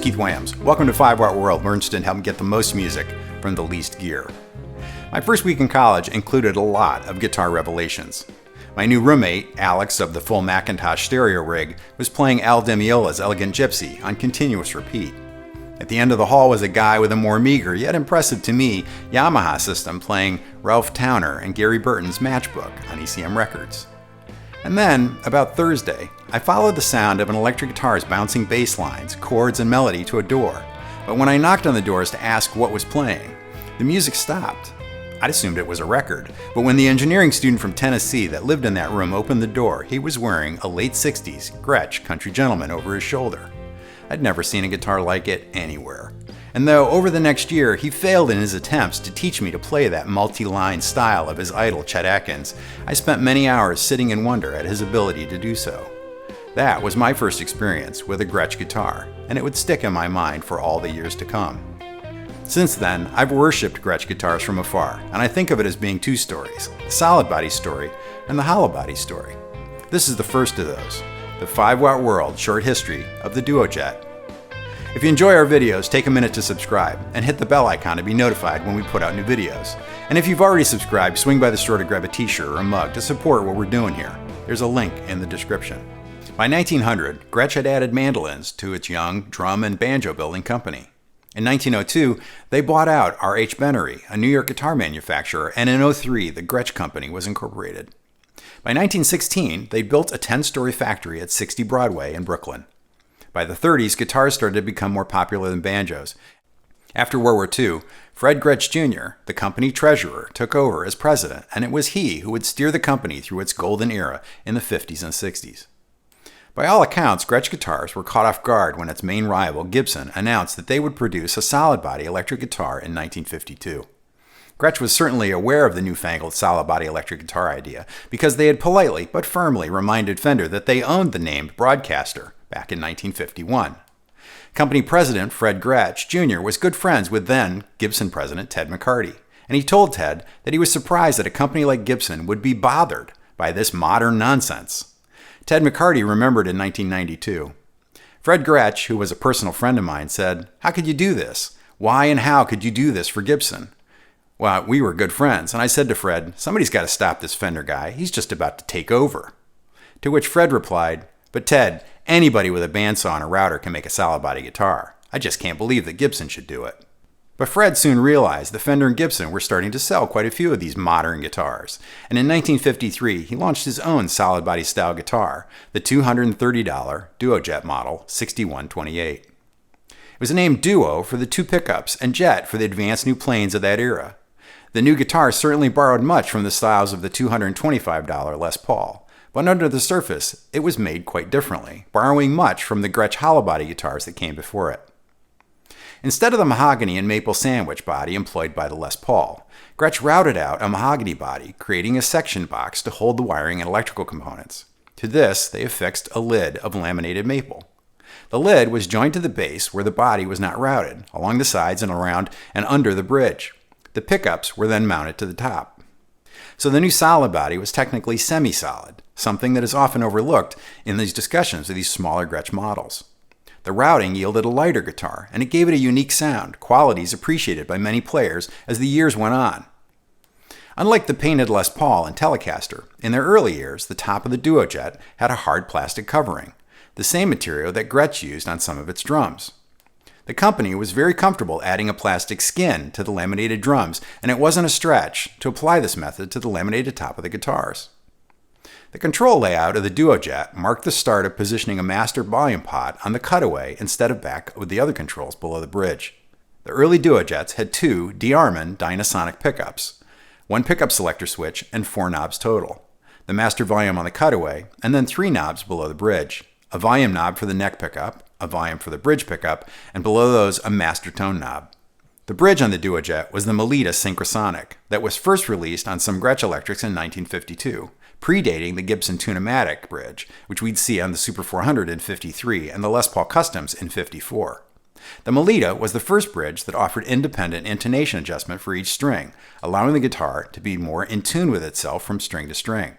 Keith Whams. Welcome to 5-Watt World, where we're interested in helping get the most music from the least gear. My first week in college included a lot of guitar revelations. My new roommate, Alex of the full Macintosh stereo rig, was playing Al Di Meola's Elegant Gypsy on continuous repeat. At the end of the hall was a guy with a more meager, yet impressive to me, Yamaha system playing Ralph Towner and Gary Burton's Matchbook on ECM Records. And then, about Thursday, I followed the sound of an electric guitar's bouncing bass lines, chords, and melody to a door. But when I knocked on the doors to ask what was playing, the music stopped. I'd assumed it was a record, but when the engineering student from Tennessee that lived in that room opened the door, he was wearing a late 60s Gretsch country gentleman over his shoulder. I'd never seen a guitar like it anywhere. And though over the next year he failed in his attempts to teach me to play that multi-line style of his idol Chet Atkins, I spent many hours sitting in wonder at his ability to do so. That was my first experience with a Gretsch guitar, and it would stick in my mind for all the years to come. Since then, I've worshipped Gretsch guitars from afar, and I think of it as being two stories, the solid body story and the hollow body story. This is the first of those, the 5-Watt World short history of the Duojet. If you enjoy our videos, take a minute to subscribe and hit the bell icon to be notified when we put out new videos. And if you've already subscribed, swing by the store to grab a t-shirt or a mug to support what we're doing here. There's a link in the description. By 1900, Gretsch had added mandolins to its young drum and banjo building company. In 1902, they bought out R.H. Bennery, a New York guitar manufacturer, and in 2003, the Gretsch Company was incorporated. By 1916, they built a 10-story factory at 60 Broadway in Brooklyn. By the 30s, guitars started to become more popular than banjos. After World War II, Fred Gretsch Jr., the company treasurer, took over as president, and it was he who would steer the company through its golden era in the 50s and 60s. By all accounts, Gretsch guitars were caught off guard when its main rival, Gibson, announced that they would produce a solid-body electric guitar in 1952. Gretsch was certainly aware of the newfangled solid-body electric guitar idea because they had politely but firmly reminded Fender that they owned the named Broadcaster back in 1951. Company president Fred Gretsch Jr. was good friends with then Gibson president Ted McCarty, and he told Ted that he was surprised that a company like Gibson would be bothered by this modern nonsense. Ted McCarty remembered in 1992. Fred Gretsch, who was a personal friend of mine, said, "How could you do this? Why and how could you do this for Gibson?" Well, we were good friends, and I said to Fred, "Somebody's got to stop this Fender guy. He's just about to take over." To which Fred replied, "But Ted, anybody with a bandsaw and a router can make a solid body guitar. I just can't believe that Gibson should do it." But Fred soon realized that Fender and Gibson were starting to sell quite a few of these modern guitars, and in 1953 he launched his own solid body style guitar, the $230 Duojet model 6128. It was named Duo for the two pickups and Jet for the advanced new planes of that era. The new guitar certainly borrowed much from the styles of the $225 Les Paul, but under the surface it was made quite differently, borrowing much from the Gretsch hollow body guitars that came before it. Instead of the mahogany and maple sandwich body employed by the Les Paul, Gretsch routed out a mahogany body, creating a section box to hold the wiring and electrical components. To this, they affixed a lid of laminated maple. The lid was joined to the base where the body was not routed, along the sides and around and under the bridge. The pickups were then mounted to the top. So the new solid body was technically semi-solid, something that is often overlooked in these discussions of these smaller Gretsch models. The routing yielded a lighter guitar, and it gave it a unique sound, qualities appreciated by many players as the years went on. Unlike the painted Les Paul and Telecaster, in their early years, the top of the Duojet had a hard plastic covering, the same material that Gretsch used on some of its drums. The company was very comfortable adding a plastic skin to the laminated drums, and it wasn't a stretch to apply this method to the laminated top of the guitars. The control layout of the Duojet marked the start of positioning a master volume pot on the cutaway instead of back with the other controls below the bridge. The early Duojets had two de-Armand Dynasonic pickups, one pickup selector switch, and 4 knobs total. The master volume on the cutaway, and then 3 knobs below the bridge, a volume knob for the neck pickup, a volume for the bridge pickup, and below those a master tone knob. The bridge on the Duojet was the Melita Synchrosonic that was first released on some Gretsch electrics in 1952. Predating the Gibson Tune-o-matic bridge, which we'd see on the Super 400 in 53 and the Les Paul Customs in 54. The Melita was the first bridge that offered independent intonation adjustment for each string, allowing the guitar to be more in tune with itself from string to string.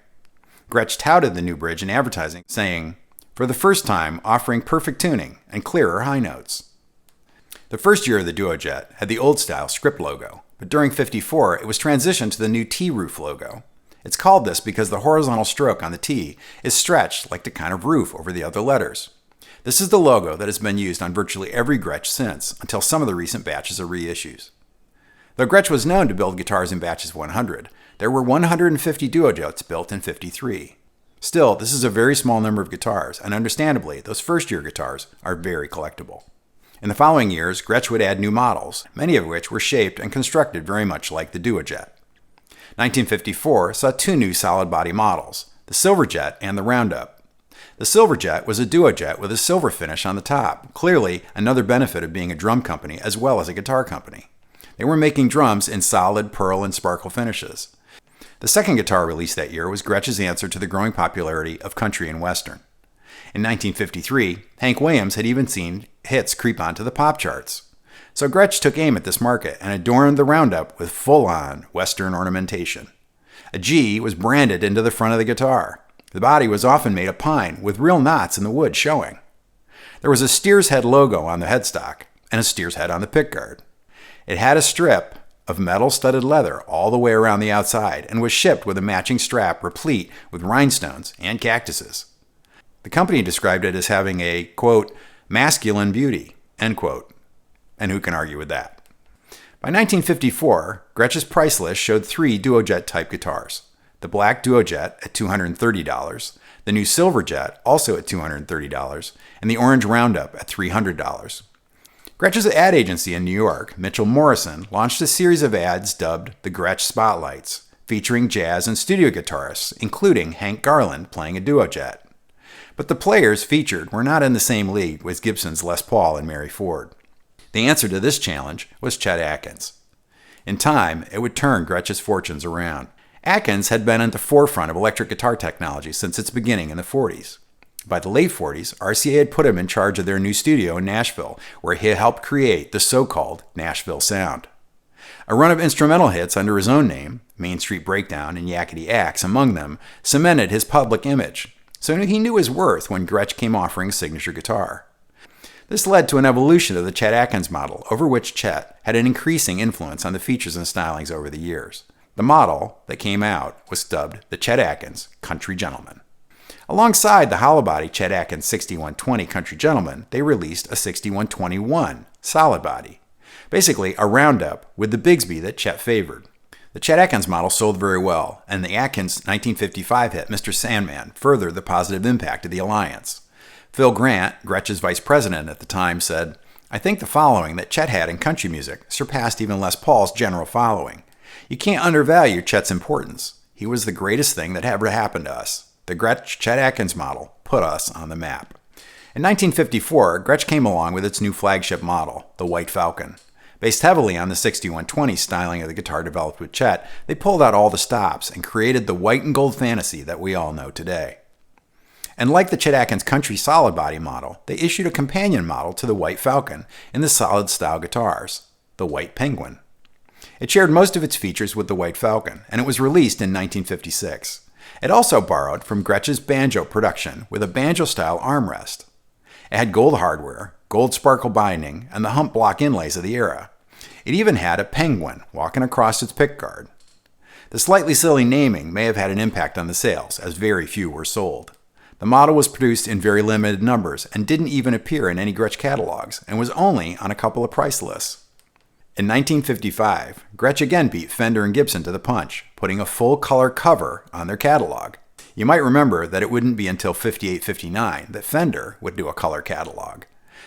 Gretsch touted the new bridge in advertising, saying, "For the first time, offering perfect tuning and clearer high notes." The first year of the Duojet had the old-style script logo, but during '54 it was transitioned to the new T-roof logo. It's called this because the horizontal stroke on the T is stretched like the kind of roof over the other letters. This is the logo that has been used on virtually every Gretsch since, until some of the recent batches of reissues. Though Gretsch was known to build guitars in batches of 100, there were 150 Duojets built in '53. Still, this is a very small number of guitars, and understandably, those first-year guitars are very collectible. In the following years, Gretsch would add new models, many of which were shaped and constructed very much like the Duojet. 1954 saw two new solid-body models, the Silverjet and the Roundup. The Silverjet was a Duojet with a silver finish on the top, clearly another benefit of being a drum company as well as a guitar company. They were making drums in solid pearl and sparkle finishes. The second guitar released that year was Gretsch's answer to the growing popularity of country and western. In 1953, Hank Williams had even seen hits creep onto the pop charts. So Gretsch took aim at this market and adorned the Roundup with full-on western ornamentation. A G was branded into the front of the guitar. The body was often made of pine, with real knots in the wood showing. There was a steer's head logo on the headstock and a steer's head on the pickguard. It had a strip of metal-studded leather all the way around the outside and was shipped with a matching strap replete with rhinestones and cactuses. The company described it as having a, quote, masculine beauty, end quote. And who can argue with that? By 1954, Gretsch's price list showed three Duojet-type guitars. The black Duojet at $230, the new Silverjet also at $230, and the orange Roundup at $300. Gretsch's ad agency in New York, Mitchell Morrison, launched a series of ads dubbed the Gretsch Spotlights, featuring jazz and studio guitarists, including Hank Garland playing a Duojet. But the players featured were not in the same league with Gibson's Les Paul and Mary Ford. The answer to this challenge was Chet Atkins. In time, it would turn Gretsch's fortunes around. Atkins had been at the forefront of electric guitar technology since its beginning in the 40s. By the late 40s, RCA had put him in charge of their new studio in Nashville, where he helped create the so-called Nashville sound. A run of instrumental hits under his own name, Main Street Breakdown and Yakety Axe among them, cemented his public image, so he knew his worth when Gretsch came offering a signature guitar. This led to an evolution of the Chet Atkins model, over which Chet had an increasing influence on the features and stylings over the years. The model that came out was dubbed the Chet Atkins Country Gentleman. Alongside the hollow body Chet Atkins 6120 Country Gentleman, they released a 6121 solid body, basically a Roundup with the Bigsby that Chet favored. The Chet Atkins model sold very well, and the Atkins 1955 hit Mr. Sandman furthered the positive impact of the alliance. Phil Grant, Gretsch's vice president at the time, said, "I think the following that Chet had in country music surpassed even Les Paul's general following. You can't undervalue Chet's importance. He was the greatest thing that ever happened to us. The Gretsch Chet Atkins model put us on the map." In 1954, Gretsch came along with its new flagship model, the White Falcon. Based heavily on the 6120 styling of the guitar developed with Chet, they pulled out all the stops and created the white and gold fantasy that we all know today. And like the Chet Atkins Country solid body model, they issued a companion model to the White Falcon in the solid style guitars, the White Penguin. It shared most of its features with the White Falcon, and it was released in 1956. It also borrowed from Gretsch's banjo production with a banjo-style armrest. It had gold hardware, gold sparkle binding, and the hump block inlays of the era. It even had a penguin walking across its pickguard. The slightly silly naming may have had an impact on the sales, as very few were sold. The model was produced in very limited numbers and didn't even appear in any Gretsch catalogs, and was only on a couple of price lists. In 1955, Gretsch again beat Fender and Gibson to the punch, putting a full-color cover on their catalog. You might remember that it wouldn't be until 58-59 that Fender would do a color catalog.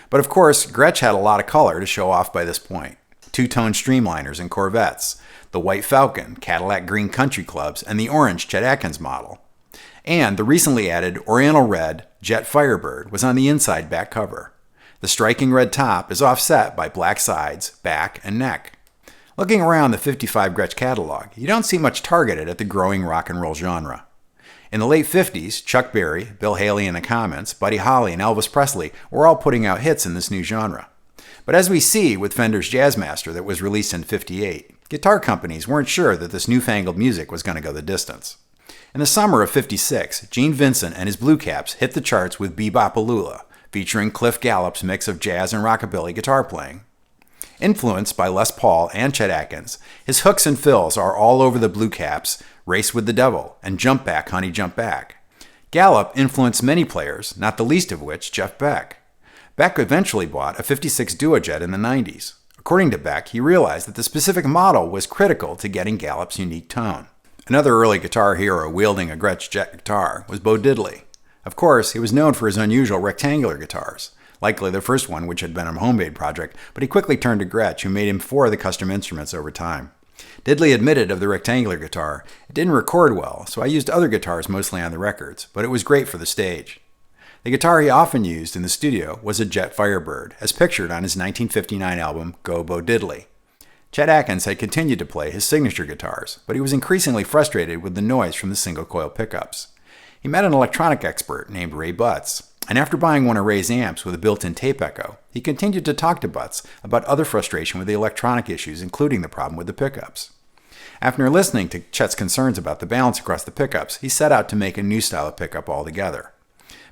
But of course, Gretsch had a lot of color to show off by this point. Two-tone Streamliners and Corvettes, the White Falcon, Cadillac Green Country Clubs, and the orange Chet Atkins model. And the recently added Oriental Red Jet Firebird was on the inside back cover. The striking red top is offset by black sides, back, and neck. Looking around the 55 Gretsch catalog, you don't see much targeted at the growing rock and roll genre. In the late 50s, Chuck Berry, Bill Haley and the Comets, Buddy Holly, and Elvis Presley were all putting out hits in this new genre. But as we see with Fender's Jazzmaster that was released in 58, guitar companies weren't sure that this newfangled music was going to go the distance. In the summer of 56, Gene Vincent and his Blue Caps hit the charts with Bebopaloola, featuring Cliff Gallop's mix of jazz and rockabilly guitar playing. Influenced by Les Paul and Chet Atkins, his hooks and fills are all over the Blue Caps, Race with the Devil, and Jump Back, Honey, Jump Back. Gallup influenced many players, not the least of which Jeff Beck. Beck eventually bought a 56 Duojet in the 90s. According to Beck, he realized that the specific model was critical to getting Gallup's unique tone. Another early guitar hero wielding a Gretsch jet guitar was Bo Diddley. Of course, he was known for his unusual rectangular guitars, likely the first one which had been a homemade project, but he quickly turned to Gretsch, who made him 4 of the custom instruments over time. Diddley admitted of the rectangular guitar, "It didn't record well, so I used other guitars mostly on the records, but it was great for the stage." The guitar he often used in the studio was a Jet Firebird, as pictured on his 1959 album Go Bo Diddley. Chet Atkins had continued to play his signature guitars, but he was increasingly frustrated with the noise from the single-coil pickups. He met an electronic expert named Ray Butts, and after buying one of Ray's amps with a built-in tape echo, he continued to talk to Butts about other frustration with the electronic issues, including the problem with the pickups. After listening to Chet's concerns about the balance across the pickups, he set out to make a new style of pickup altogether.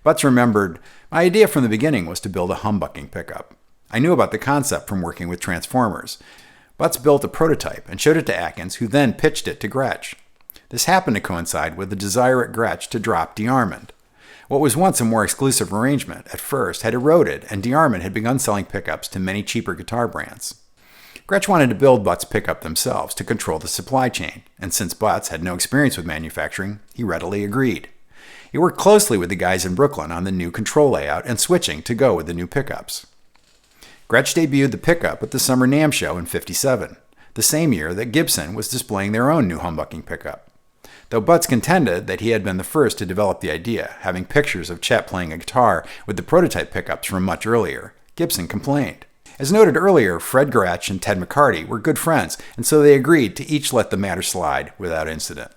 Butts remembered, "My idea from the beginning was to build a humbucking pickup. I knew about the concept from working with transformers." Butts built a prototype and showed it to Atkins, who then pitched it to Gretsch. This happened to coincide with the desire at Gretsch to drop DeArmond. What was once a more exclusive arrangement, at first, had eroded, and DeArmond had begun selling pickups to many cheaper guitar brands. Gretsch wanted to build Butts' pickup themselves to control the supply chain, and since Butts had no experience with manufacturing, he readily agreed. He worked closely with the guys in Brooklyn on the new control layout and switching to go with the new pickups. Gretsch debuted the pickup at the Summer NAMM show in '57, the same year that Gibson was displaying their own new humbucking pickup. Though Butts contended that he had been the first to develop the idea, having pictures of Chet playing a guitar with the prototype pickups from much earlier, Gibson complained. As noted earlier, Fred Gretsch and Ted McCarty were good friends, and so they agreed to each let the matter slide without incident.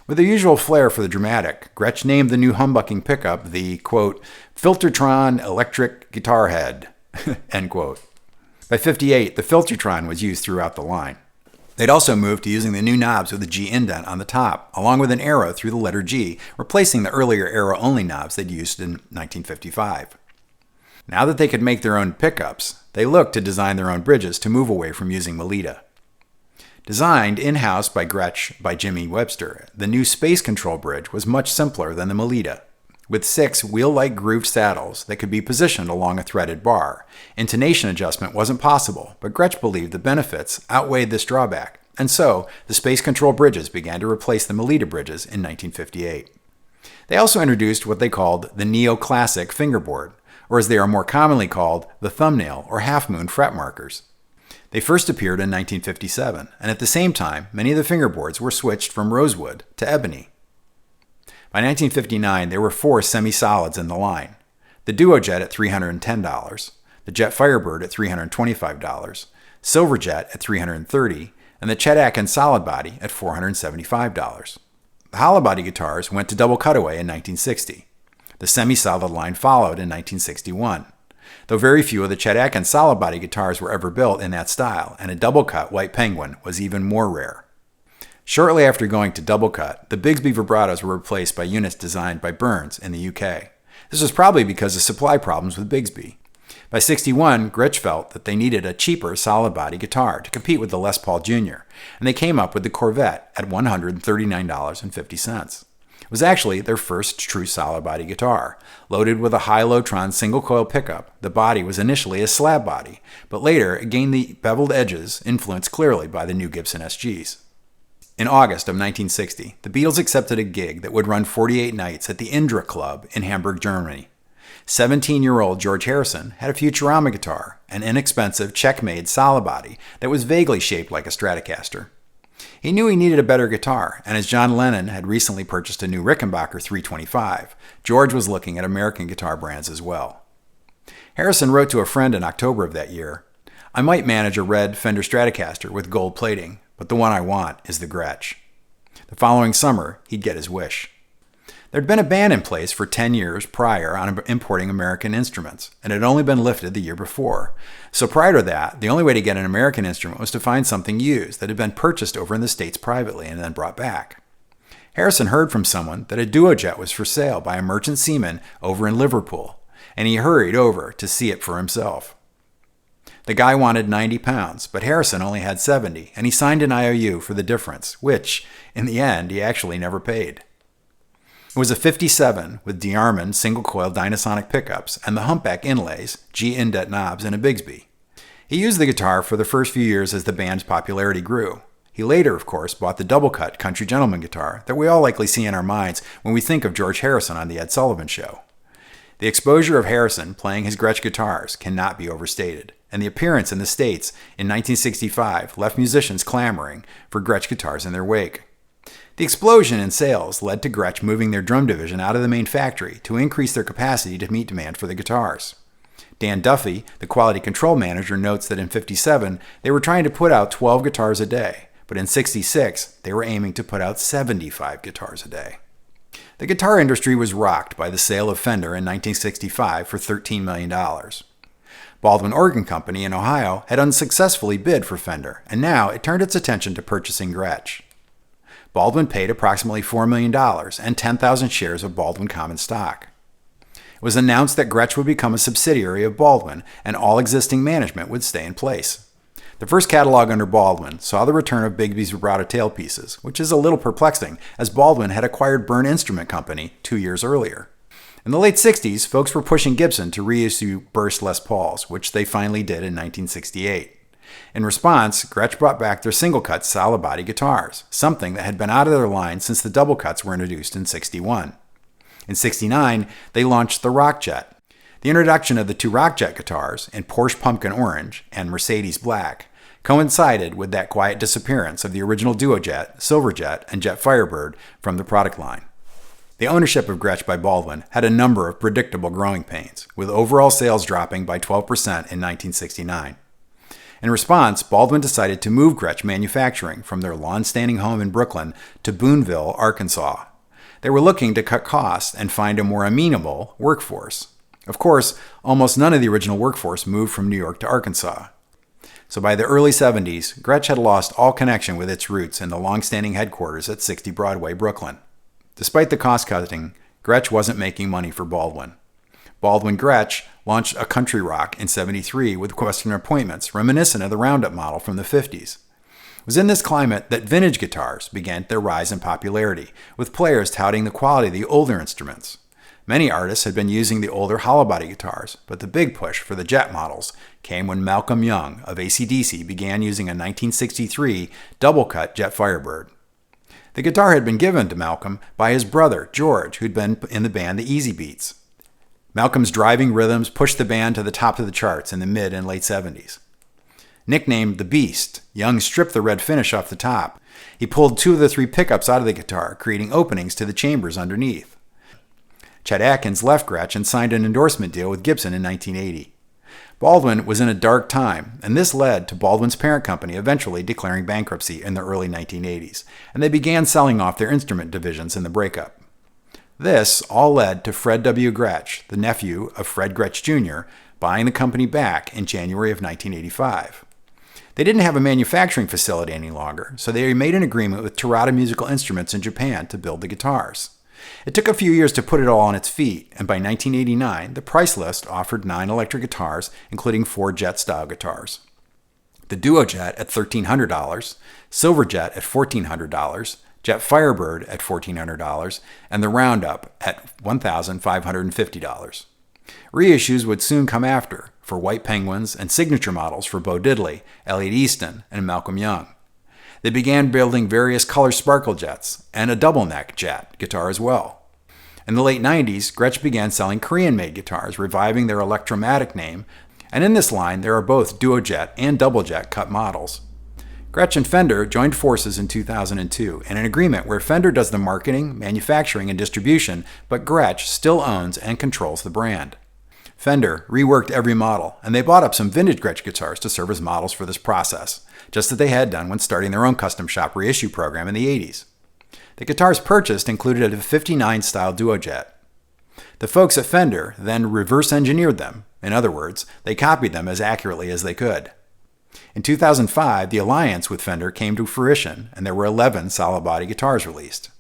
With their usual flair for the dramatic, Gretsch named the new humbucking pickup the, quote, Filtertron Electric Guitar Head, end quote. By '58, the Filtertron was used throughout the line. They'd also moved to using the new knobs with a G indent on the top, along with an arrow through the letter G, replacing the earlier arrow-only knobs they'd used in 1955. Now that they could make their own pickups, they looked to design their own bridges to move away from using Melita. Designed in-house by Gretsch by Jimmy Webster, the new Space Control bridge was much simpler than the Melita. With 6 wheel-like grooved saddles that could be positioned along a threaded bar, intonation adjustment wasn't possible, but Gretsch believed the benefits outweighed this drawback, and so the Space Control bridges began to replace the Melita bridges in 1958. They also introduced what they called the Neo-Classic fingerboard, or as they are more commonly called, the thumbnail or half-moon fret markers. They first appeared in 1957, and at the same time, many of the fingerboards were switched from rosewood to ebony. By 1959, there were 4 semi-solids in the line. The Duojet at $310, the Jet Firebird at $325, Silverjet at $330, and the Chet Atkins Solid Body at $475. The hollow body guitars went to double cutaway in 1960. The semi-solid line followed in 1961. Though very few of the Chet Atkins solid body guitars were ever built in that style, and a double-cut White Penguin was even more rare. Shortly after going to double cut, the Bigsby vibratos were replaced by units designed by Burns in the UK. This was probably because of supply problems with Bigsby. By '61, Gretsch felt that they needed a cheaper solid body guitar to compete with the Les Paul Jr., and they came up with the Corvette at $139.50. It was actually their first true solid body guitar. Loaded with a high-low-tron single-coil pickup, the body was initially a slab body, but later it gained the beveled edges influenced clearly by the new Gibson SGs. In August of 1960, the Beatles accepted a gig that would run 48 nights at the Indra Club in Hamburg, Germany. 17-year-old George Harrison had a Futurama guitar, an inexpensive Czech-made solid body that was vaguely shaped like a Stratocaster. He knew he needed a better guitar, and as John Lennon had recently purchased a new Rickenbacker 325, George was looking at American guitar brands as well. Harrison wrote to a friend in October of that year, "I might manage a red Fender Stratocaster with gold plating, but the one I want is the Gretsch." The following summer, he'd get his wish. There'd been a ban in place for 10 years prior on importing American instruments, and it had only been lifted the year before. So prior to that, the only way to get an American instrument was to find something used that had been purchased over in the States privately and then brought back. Harrison heard from someone that a Duojet was for sale by a merchant seaman over in Liverpool, and he hurried over to see it for himself. The guy wanted 90 pounds, but Harrison only had 70, and he signed an IOU for the difference, which, in the end, he actually never paid. It was a 57 with DeArmond single-coil Dynasonic pickups and the humpback inlays, G indet knobs, and a Bigsby. He used the guitar for the first few years as the band's popularity grew. He later, of course, bought the double-cut Country Gentleman guitar that we all likely see in our minds when we think of George Harrison on The Ed Sullivan Show. The exposure of Harrison playing his Gretsch guitars cannot be overstated, and the appearance in the States in 1965 left musicians clamoring for Gretsch guitars in their wake. The explosion in sales led to Gretsch moving their drum division out of the main factory to increase their capacity to meet demand for the guitars. Dan Duffy, the quality control manager, notes that in '57 they were trying to put out 12 guitars a day, but in '66 they were aiming to put out 75 guitars a day. The guitar industry was rocked by the sale of Fender in 1965 for $13 million. Baldwin Organ Company in Ohio had unsuccessfully bid for Fender, and now it turned its attention to purchasing Gretsch. Baldwin paid approximately $4 million and 10,000 shares of Baldwin common stock. It was announced that Gretsch would become a subsidiary of Baldwin, and all existing management would stay in place. The first catalog under Baldwin saw the return of Bigsby's vibrato tailpieces, which is a little perplexing, as Baldwin had acquired Byrne Instrument Company 2 years earlier. In the late 60s, folks were pushing Gibson to reissue burst Les Pauls, which they finally did in 1968. In response, Gretsch brought back their single-cut solid-body guitars, something that had been out of their line since the double cuts were introduced in '61. In '69, they launched the Rockjet. The introduction of the two Rockjet guitars in Porsche Pumpkin Orange and Mercedes Black coincided with that quiet disappearance of the original Duojet, Silverjet, and Jet Firebird from the product line. The ownership of Gretsch by Baldwin had a number of predictable growing pains, with overall sales dropping by 12% in 1969. In response, Baldwin decided to move Gretsch manufacturing from their long-standing home in Brooklyn to Boonville, Arkansas. They were looking to cut costs and find a more amenable workforce. Of course, almost none of the original workforce moved from New York to Arkansas. So by the early 70s, Gretsch had lost all connection with its roots in the long-standing headquarters at 60 Broadway, Brooklyn. Despite the cost-cutting, Gretsch wasn't making money for Baldwin. Baldwin Gretsch launched a country rock in '73 with Western appointments reminiscent of the Roundup model from the '50s. It was in this climate that vintage guitars began their rise in popularity, with players touting the quality of the older instruments. Many artists had been using the older hollow-body guitars, but the big push for the Jet models came when Malcolm Young of AC/DC began using a 1963 double-cut Jet Firebird. The guitar had been given to Malcolm by his brother, George, who'd been in the band the Easy Beats. Malcolm's driving rhythms pushed the band to the top of the charts in the mid and late 70s. Nicknamed the Beast, Young stripped the red finish off the top. He pulled 2 of the 3 pickups out of the guitar, creating openings to the chambers underneath. Chet Atkins left Gretsch and signed an endorsement deal with Gibson in 1980. Baldwin was in a dark time, and this led to Baldwin's parent company eventually declaring bankruptcy in the early 1980s, and they began selling off their instrument divisions in the breakup. This all led to Fred W. Gretsch, the nephew of Fred Gretsch Jr., buying the company back in January of 1985. They didn't have a manufacturing facility any longer, so they made an agreement with Terada Musical Instruments in Japan to build the guitars. It took a few years to put it all on its feet, and by 1989, the price list offered 9 electric guitars, including 4 Jet-style guitars. The Duojet at $1,300, Silverjet at $1,400, Jet Firebird at $1,400, and the Roundup at $1,550. Reissues would soon come after, for White Penguins and signature models for Bo Diddley, Elliot Easton, and Malcolm Young. They began building various color sparkle jets and a double neck jet guitar as well. In the late 90s, Gretsch began selling Korean-made guitars, reviving their Electromatic name, and in this line there are both Duojet and Double Jet cut models. Gretsch and Fender joined forces in 2002 in an agreement where Fender does the marketing, manufacturing, and distribution, but Gretsch still owns and controls the brand. Fender reworked every model, and they bought up some vintage Gretsch guitars to serve as models for this process, just as they had done when starting their own custom shop reissue program in the 80s. The guitars purchased included a 59-style Duojet. The folks at Fender then reverse-engineered them. In other words, they copied them as accurately as they could. In 2005, the alliance with Fender came to fruition, and there were 11 solid-body guitars released.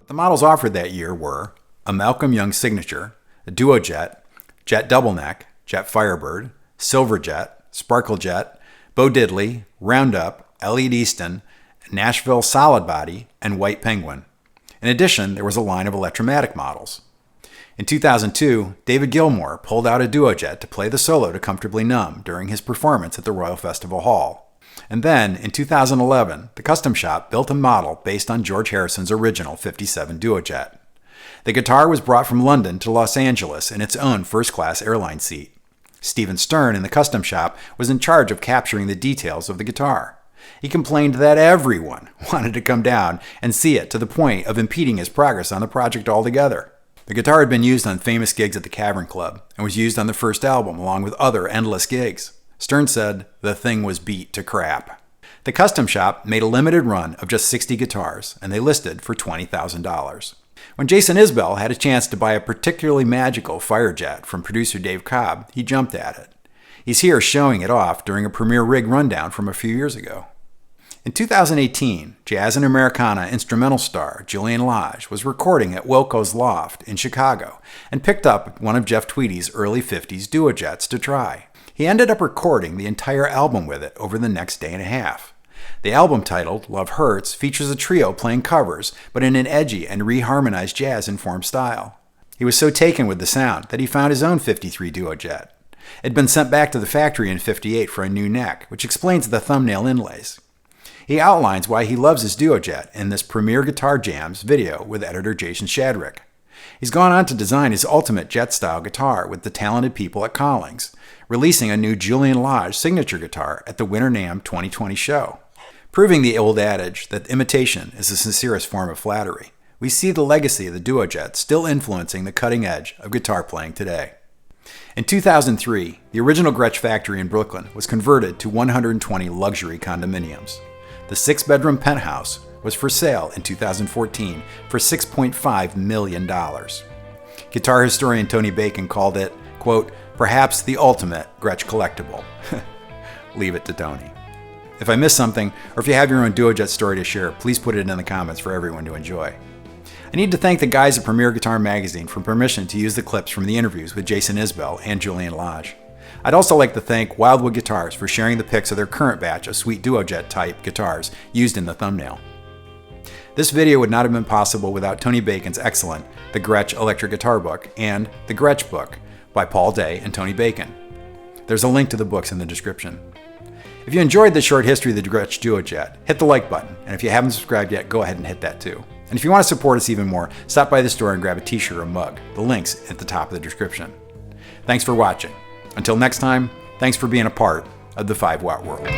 The models offered that year were a Malcolm Young Signature, a Duojet, Jet Double Neck, Jet Firebird, Silverjet, Sparkle Jet, Bo Diddley, Roundup, Elliot Easton, Nashville Solid Body, and White Penguin. In addition, there was a line of Electromatic models. In 2002, David Gilmour pulled out a Duojet to play the solo to Comfortably Numb during his performance at the Royal Festival Hall. And then, in 2011, the Custom Shop built a model based on George Harrison's original 57 Duojet. The guitar was brought from London to Los Angeles in its own first-class airline seat. Stephen Stern in the Custom Shop was in charge of capturing the details of the guitar. He complained that everyone wanted to come down and see it to the point of impeding his progress on the project altogether. The guitar had been used on famous gigs at the Cavern Club and was used on the first album along with other endless gigs. Stern said the thing was beat to crap. The Custom Shop made a limited run of just 60 guitars, and they listed for $20,000. When Jason Isbell had a chance to buy a particularly magical Firejet from producer Dave Cobb, he jumped at it. He's here showing it off during a premiere rig rundown from a few years ago. In 2018, jazz and Americana instrumental star Julian Lage was recording at Wilco's Loft in Chicago and picked up one of Jeff Tweedy's early 50s Duojets to try. He ended up recording the entire album with it over the next day and a half. The album titled Love Hurts features a trio playing covers, but in an edgy and reharmonized jazz-informed style. He was so taken with the sound that he found his own 53 Duojet. It had been sent back to the factory in '58 for a new neck, which explains the thumbnail inlays. He outlines why he loves his Duojet in this Premier Guitar Jams video with editor Jason Shadrick. He's gone on to design his ultimate jet-style guitar with the talented people at Collings, releasing a new Julian Lage signature guitar at the Winter NAMM 2020 show. Proving the old adage that imitation is the sincerest form of flattery, we see the legacy of the Duojet still influencing the cutting edge of guitar playing today. In 2003, the original Gretsch factory in Brooklyn was converted to 120 luxury condominiums. The 6-bedroom penthouse was for sale in 2014 for $6.5 million. Guitar historian Tony Bacon called it, quote, perhaps the ultimate Gretsch collectible. Leave it to Tony. If I missed something, or if you have your own Duojet story to share, please put it in the comments for everyone to enjoy. I need to thank the guys at Premier Guitar Magazine for permission to use the clips from the interviews with Jason Isbell and Julian Lage. I'd also like to thank Wildwood Guitars for sharing the pics of their current batch of sweet Duojet type guitars used in the thumbnail. This video would not have been possible without Tony Bacon's excellent The Gretsch Electric Guitar Book and The Gretsch Book by Paul Day and Tony Bacon. There's a link to the books in the description. If you enjoyed this short history of the Gretsch Duojet, hit the like button, and if you haven't subscribed yet, go ahead and hit that too. And if you want to support us even more, stop by the store and grab a t-shirt or mug. The link's at the top of the description. Thanks for watching. Until next time, thanks for being a part of the 5 Watt world.